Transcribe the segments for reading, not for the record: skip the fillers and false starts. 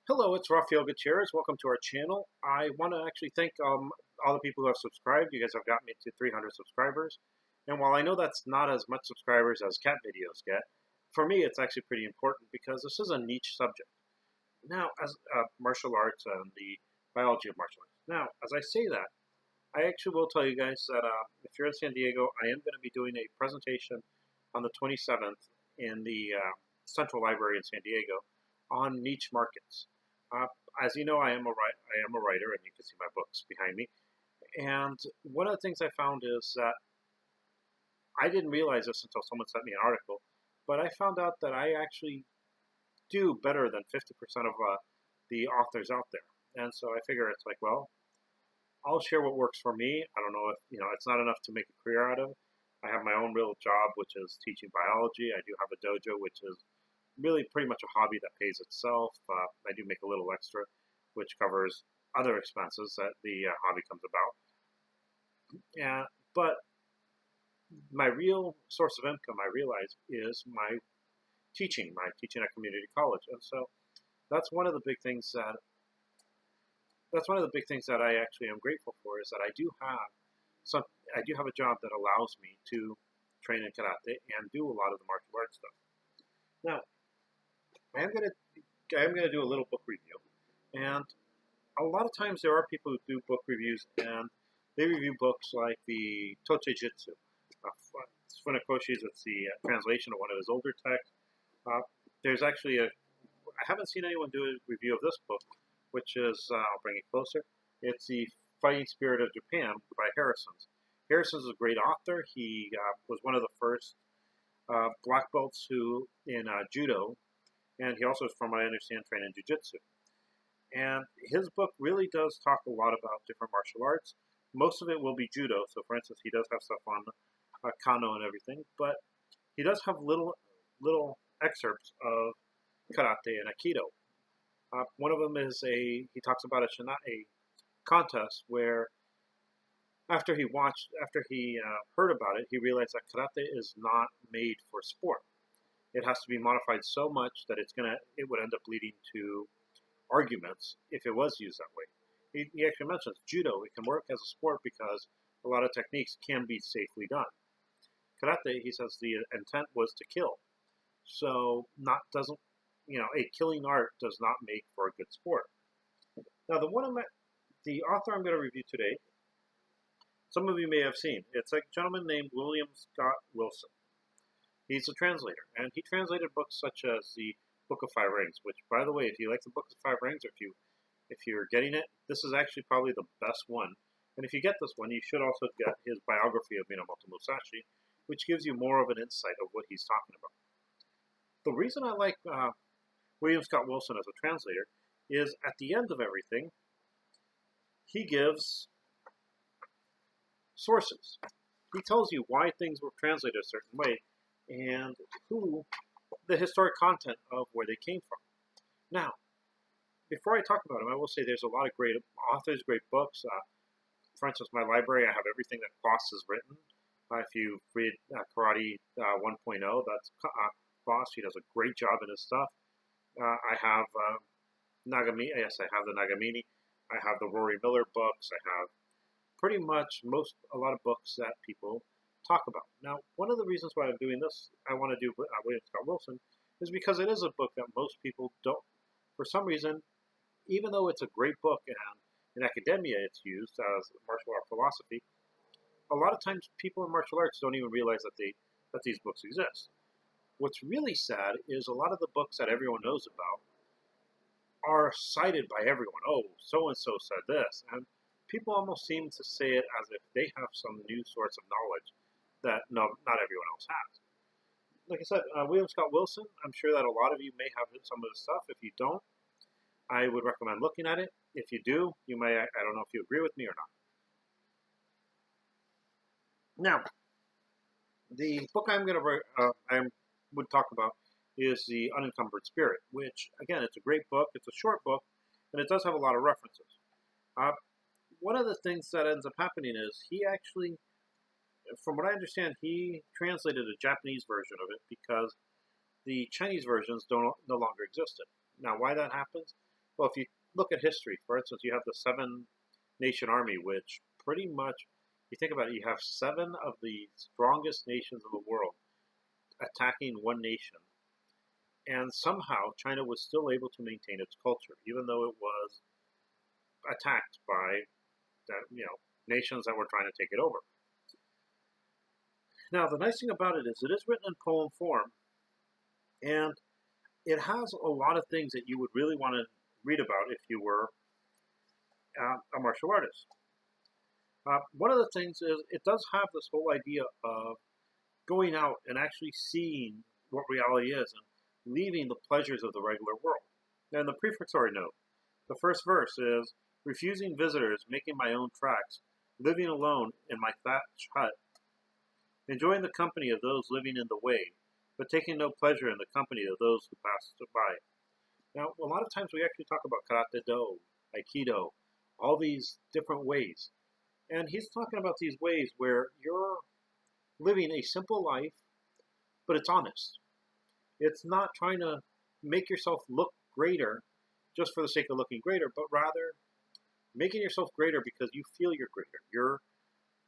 Hello, it's Rafael Gutierrez. Welcome to our channel. I want to actually thank all the people who have subscribed. You guys have got me to 300 subscribers. And while I know that's not as much subscribers as cat videos get, for me it's actually pretty important because this is a niche subject. Now, as martial arts and the biology of martial arts. Now, as I say that, I actually will tell you guys that if you're in San Diego, I am going to be doing a presentation on the 27th in the Central Library in San Diego on niche markets. Uh, as you know, I am a writer, and you can see my books behind me. And one of the things I found is that I didn't realize this until someone sent me an article, but I found out that I actually do better than 50% of the authors out there. And so I figure it's like, well, I'll share what works for me. I don't know if, it's not enough to make a career out of. I have my own real job, which is teaching biology. I do have a dojo, which is really pretty much a hobby that pays itself. I do make a little extra, which covers other expenses that the hobby comes about. Yeah, but my real source of income, I realize, is my teaching at community college, and so that's one of the big things that I actually am grateful for, is that I do have a job that allows me to train in karate and do a lot of the martial arts stuff. Now, I am gonna do a little book review, and a lot of times there are people who do book reviews, and they review books like the Toche Jitsu. Funakoshi's, it's the translation of one of his older texts. There's actually I haven't seen anyone do a review of this book, which is, I'll bring it closer. It's The Fighting Spirit of Japan by Harrison's. Harrison's is a great author. He was one of the first black belts in judo, and he also is, from what I understand, trained in jiu-jitsu. And his book really does talk a lot about different martial arts. Most of it will be judo. So, for instance, he does have stuff on kano and everything, but he does have little excerpts of karate and aikido. One of them is he talks about a contest where after he heard about it, he realized that karate is not made for sport. It has to be modified so much that it would end up leading to arguments if it was used that way. He actually mentions judo. It can work as a sport because a lot of techniques can be safely done. Karate, he says, the intent was to kill. So a killing art does not make for a good sport. Now, the author I'm going to review today, some of you may have seen. It's a gentleman named William Scott Wilson. He's a translator, and he translated books such as the Book of Five Rings, which, by the way, if you like the Book of Five Rings, or if you're getting it, this is actually probably the best one. And if you get this one, you should also get his biography of Minamoto Musashi, which gives you more of an insight of what he's talking about. The reason I like William Scott Wilson as a translator is at the end of everything, he gives sources. He tells you why things were translated a certain way and the historic content of where they came from. Now, before I talk about him, I will say there's a lot of great authors, great books. For instance, my library, I have everything that Kloss has written. If you read Karate 1.0, that's Kloss. He does a great job in his stuff. I have Nagamini. Yes, I have the Nagamini. I have the Rory Miller books. I have pretty much a lot of books that people talk about. Now, one of the reasons why I'm doing this, I want to do William Scott Wilson, is because it is a book that most people don't. For some reason, even though it's a great book and in academia it's used as martial art philosophy, a lot of times people in martial arts don't even realize that these books exist. What's really sad is a lot of the books that everyone knows about are cited by everyone. Oh, so-and-so said this. And people almost seem to say it as if they have some new source of knowledge that not everyone else has. Like I said, William Scott Wilson, I'm sure that a lot of you may have some of this stuff. If you don't, I would recommend looking at it. If you do, I don't know if you agree with me or not. Now, the book I would talk about is The Unencumbered Spirit, which, again, it's a great book. It's a short book, and it does have a lot of references. One of the things that ends up happening is he actually, from what I understand, he translated a Japanese version of it because the Chinese versions no longer existed. Now, why that happens Well, if you look at history, for instance, you have the Seven Nation Army, which pretty much, you think about it, you have seven of the strongest nations in the world attacking one nation, and somehow China was still able to maintain its culture, even though it was attacked by nations that were trying to take it over. Now, the nice thing about it is written in poem form, and it has a lot of things that you would really want to read about if you were a martial artist. One of the things is it does have this whole idea of going out and actually seeing what reality is and leaving the pleasures of the regular world. And the prefatory note, the first verse is, refusing visitors, making my own tracks, living alone in my thatched hut, enjoying the company of those living in the way, but taking no pleasure in the company of those who pass by. Now, a lot of times we actually talk about karate do, aikido, all these different ways. And he's talking about these ways where you're living a simple life, but it's honest. It's not trying to make yourself look greater just for the sake of looking greater, but rather making yourself greater because you feel you're greater. You're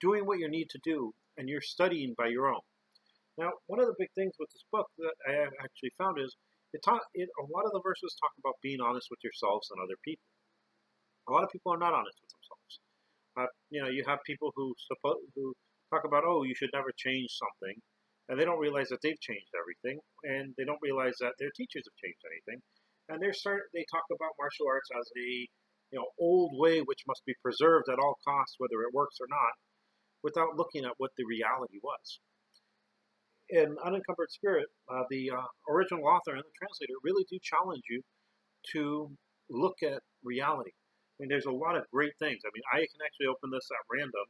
doing what you need to do, and you're studying by your own. Now, one of the big things with this book that I actually found is a lot of the verses talk about being honest with yourselves and other people. A lot of people are not honest with themselves. You have people who talk about, oh, you should never change something, and they don't realize that they've changed everything, and they don't realize that their teachers have changed anything, and they talk about martial arts as a old way which must be preserved at all costs, whether it works or not, without looking at what the reality was. In Unencumbered Spirit, the original author and the translator really do challenge you to look at reality. I mean, there's a lot of great things. I mean, I can actually open this at random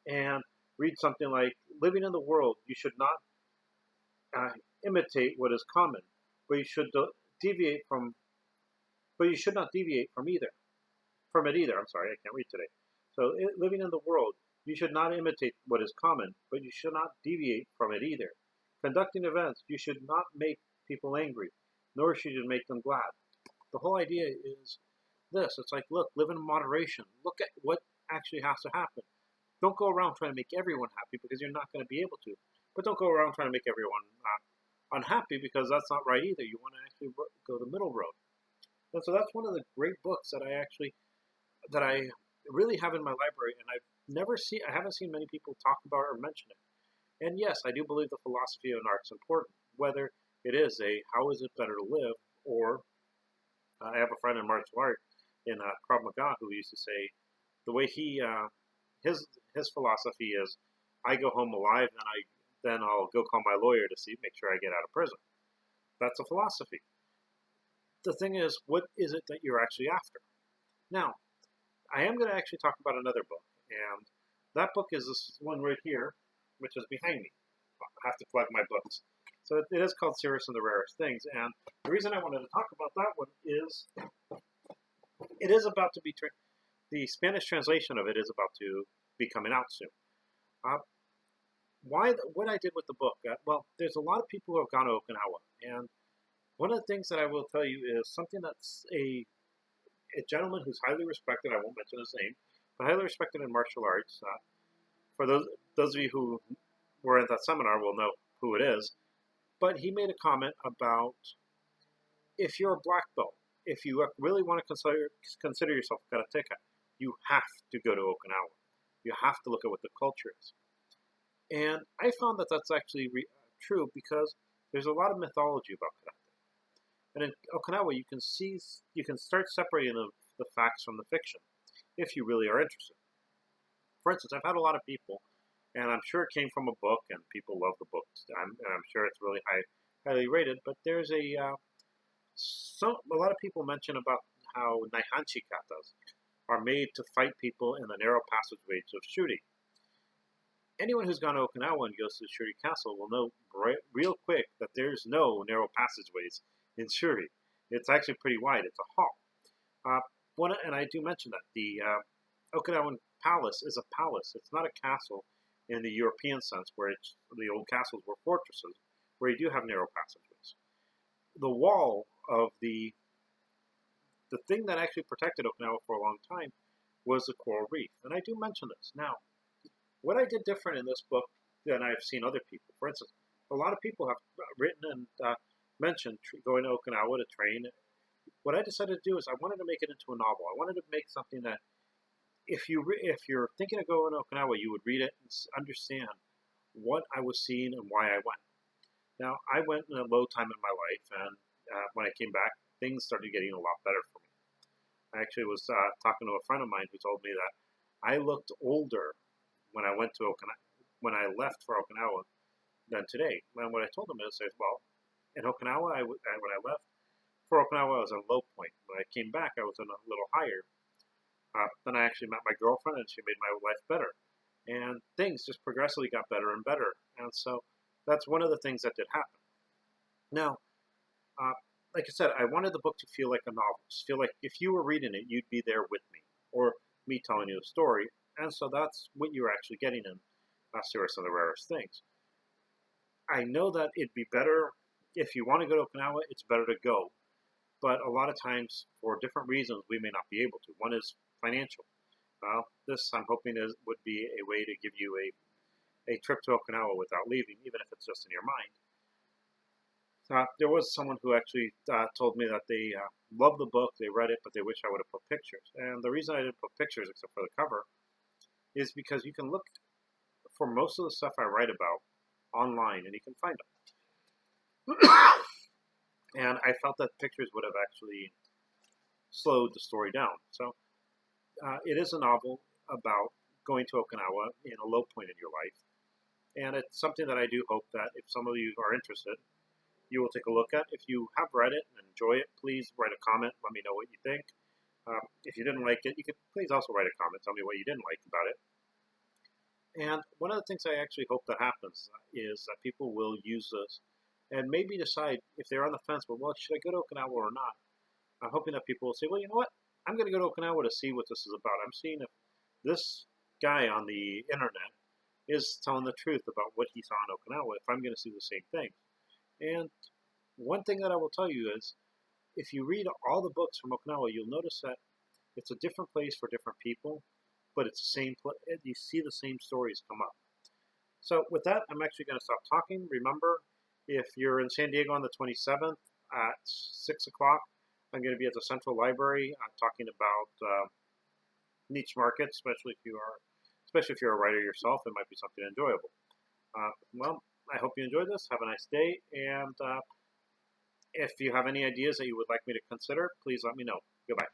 and read something like, living in the world, you should not imitate what is common, but you should deviate from, but you should not deviate from it either. I'm sorry, I can't read today. So, living in the world, you should not imitate what is common, but you should not deviate from it either. Conducting events, you should not make people angry, nor should you make them glad. The whole idea is this. It's like, look, live in moderation. Look at what actually has to happen. Don't go around trying to make everyone happy because you're not going to be able to. But don't go around trying to make everyone unhappy because that's not right either. You want to actually go the middle road. And so that's one of the great books that I really have in my library, and I haven't seen many people talk about or mention it. And yes, I do believe the philosophy of an art is important, whether it is how is it better to live, or I have a friend in martial art in Krav Maga who used to say the way his philosophy is, I go home alive, and then I'll go call my lawyer to make sure I get out of prison. That's a philosophy. The thing is, what is it that you're actually after? Now, I am going to actually talk about another book, and that book is this one right here, which is behind me. I have to plug my books. So it is called Serious and the Rarest Things, and the reason I wanted to talk about that one is it is about to be the Spanish translation of it is about to be coming out soon. What I did with the book, well, there's a lot of people who have gone to Okinawa, and one of the things that I will tell you is something that's a gentleman who's highly respected, I won't mention his name, but highly respected in martial arts. For those of you who were at that seminar will know who it is, but he made a comment about if you're a black belt, if you really want to consider yourself a karateka, you have to go to Okinawa. You have to look at what the culture is. And I found that that's actually true because there's a lot of mythology about karate. And in Okinawa, you can start separating the facts from the fiction if you really are interested. For instance, I've had a lot of people, and I'm sure it came from a book, and people love the books, and I'm sure it's really highly rated, but there's a lot of people mention about how Naihanchi katas are made to fight people in the narrow passageways of Shuri. Anyone who's gone to Okinawa and goes to Shuri Castle will know real quick that there's no narrow passageways in Shuri. It's actually pretty wide. It's a hall. And I do mention that the Okinawan palace is a palace. It's not a castle in the European sense, where the old castles were fortresses, where you do have narrow passageways. The wall of the the thing that actually protected Okinawa for a long time was the coral reef. And I do mention this. Now, what I did different in this book than I've seen other people, for instance, a lot of people have written and mentioned going to Okinawa to train. What I decided to do is I wanted to make it into a novel. I wanted to make something that if you're thinking of going to Okinawa, you would read it and understand what I was seeing and why I went. Now, I went in a low time in my life, and when I came back, things started getting a lot better for me. I actually was talking to a friend of mine who told me that I looked older when I went to Okinawa, when I left for Okinawa, than today. And what I told him is, well, in Okinawa, when I left for Okinawa, I was at a low point. When I came back, I was in a little higher. Then I actually met my girlfriend, and she made my life better. And things just progressively got better and better. And so that's one of the things that did happen. Now, like I said, I wanted the book to feel like a novel. Feel like if you were reading it, you'd be there with me, or me telling you a story. And so that's what you're actually getting in Serious and the Rarest Things. I know that it'd be better, if you want to go to Okinawa, it's better to go. But a lot of times, for different reasons, we may not be able to. One is financial. This, I'm hoping, would be a way to give you a trip to Okinawa without leaving, even if it's just in your mind. There was someone who actually told me that they loved the book, they read it, but they wish I would have put pictures. And the reason I didn't put pictures, except for the cover, is because you can look for most of the stuff I write about online, and you can find them. And I felt that pictures would have actually slowed the story down. So it is a novel about going to Okinawa in a low point in your life. And it's something that I do hope that if some of you are interested, you will take a look at. If you have read it and enjoy it, please write a comment. Let me know what you think. If you didn't like it, you could please also write a comment. Tell me what you didn't like about it. And one of the things I actually hope that happens is that people will use this and maybe decide if they're on the fence, well, should I go to Okinawa or not? I'm hoping that people will say, well, you know what? I'm going to go to Okinawa to see what this is about. I'm seeing if this guy on the internet is telling the truth about what he saw in Okinawa, if I'm going to see the same thing. And one thing that I will tell you is, if you read all the books from Okinawa, you'll notice that it's a different place for different people, but it's the same place. You see the same stories come up. So with that, I'm actually going to stop talking. Remember, if you're in San Diego on the 27th at 6 o'clock, I'm going to be at the Central Library talking about niche markets, especially if you're a writer yourself. It might be something enjoyable. Well, I hope you enjoyed this. Have a nice day. And if you have any ideas that you would like me to consider, please let me know. Goodbye.